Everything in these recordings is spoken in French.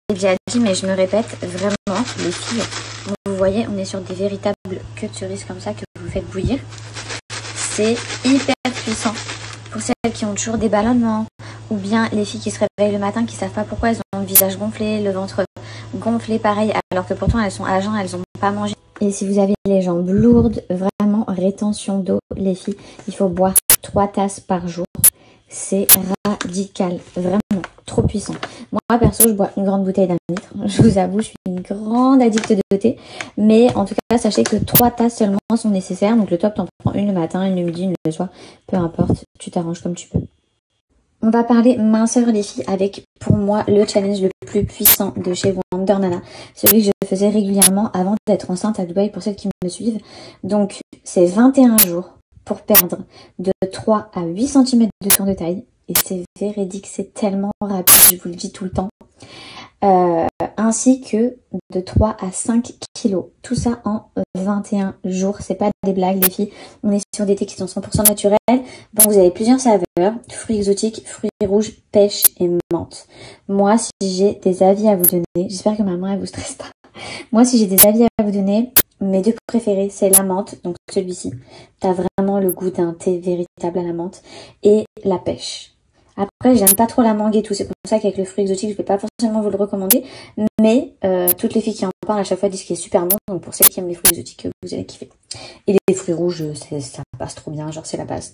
déjà dit, mais je me répète, vraiment, les filles, vous voyez, on est sur des véritables queues de cerises comme ça que vous faites bouillir. C'est hyper puissant. Pour celles qui ont toujours des ballonnements, ou bien les filles qui se réveillent le matin, qui ne savent pas pourquoi elles ont le visage gonflé, le ventre gonflé pareil, alors que pourtant elles sont à jeun, elles n'ont pas mangé. Et si vous avez les jambes lourdes, vraiment rétention d'eau, les filles, il faut boire 3 tasses par jour. C'est radical, vraiment trop puissant. Moi perso, je bois une grande bouteille d'1 litre. Je vous avoue, je suis une grande addicte de thé. Mais en tout cas, sachez que 3 tasses seulement sont nécessaires. Donc le top, t'en prends une le matin, une le midi, une le soir. Peu importe, tu t'arranges comme tu peux. On va parler minceur les filles avec pour moi le challenge le plus puissant de chez Wonder Nana. Celui que je faisais régulièrement avant d'être enceinte à Dubaï pour celles qui me suivent. Donc c'est 21 jours pour perdre de 3 à 8 cm de tour de taille. Et c'est véridique, c'est tellement rapide, je vous le dis tout le temps. Ainsi que de 3 à 5 kilos. Tout ça en 21 jours. C'est pas des blagues les filles. On est sur des thés qui sont 100% naturels. Bon, vous avez plusieurs saveurs. Fruits exotiques, fruits rouges, pêche et menthe. Moi, si j'ai des avis à vous donner, j'espère que maman elle vous stresse pas. Moi, si j'ai des avis à vous donner, mes 2 préférés, c'est la menthe, donc celui-ci. T'as vraiment le goût d'un thé véritable à la menthe. Et la pêche. Après, j'aime pas trop la mangue et tout, c'est pour ça qu'avec le fruit exotique, je vais pas forcément vous le recommander. Mais toutes les filles qui en parlent à chaque fois disent qu'il est super bon, donc pour celles qui aiment les fruits exotiques, vous allez kiffer. Et les fruits rouges, ça passe trop bien, genre c'est la base.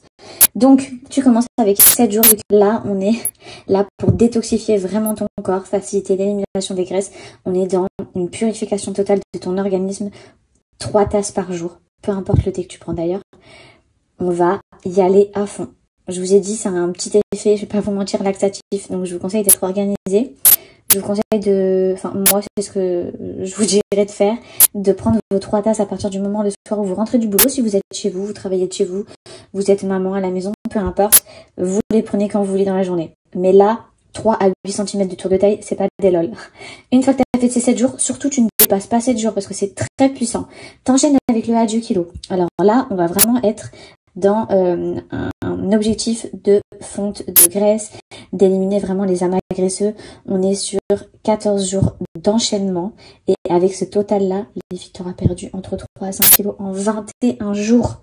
Donc, tu commences avec 7 jours, là, on est là pour détoxifier vraiment ton corps, faciliter l'élimination des graisses. On est dans une purification totale de ton organisme, 3 tasses par jour, peu importe le thé que tu prends d'ailleurs. On va y aller à fond. Je vous ai dit, c'est un petit effet, je vais pas vous mentir, laxatif. Donc, je vous conseille d'être organisé. Je vous conseille de... Enfin, moi, c'est ce que je vous dirais de faire. De prendre vos 3 tasses à partir du moment le soir où vous rentrez du boulot. Si vous êtes chez vous, vous travaillez de chez vous, vous êtes maman à la maison, peu importe. Vous les prenez quand vous voulez dans la journée. Mais là, 3 à 8 cm de tour de taille, c'est pas des lol. Une fois que tu as fait ces 7 jours, surtout tu ne dépasses pas 7 jours parce que c'est très puissant. T'enchaînes avec le adieu kilo. Alors là, on va vraiment être dans un objectif de fonte de graisse, d'éliminer vraiment les amas graisseux. On est sur 14 jours d'enchaînement et avec ce total-là, les filles t'aura perdu entre 3 à 5 kilos en 21 jours.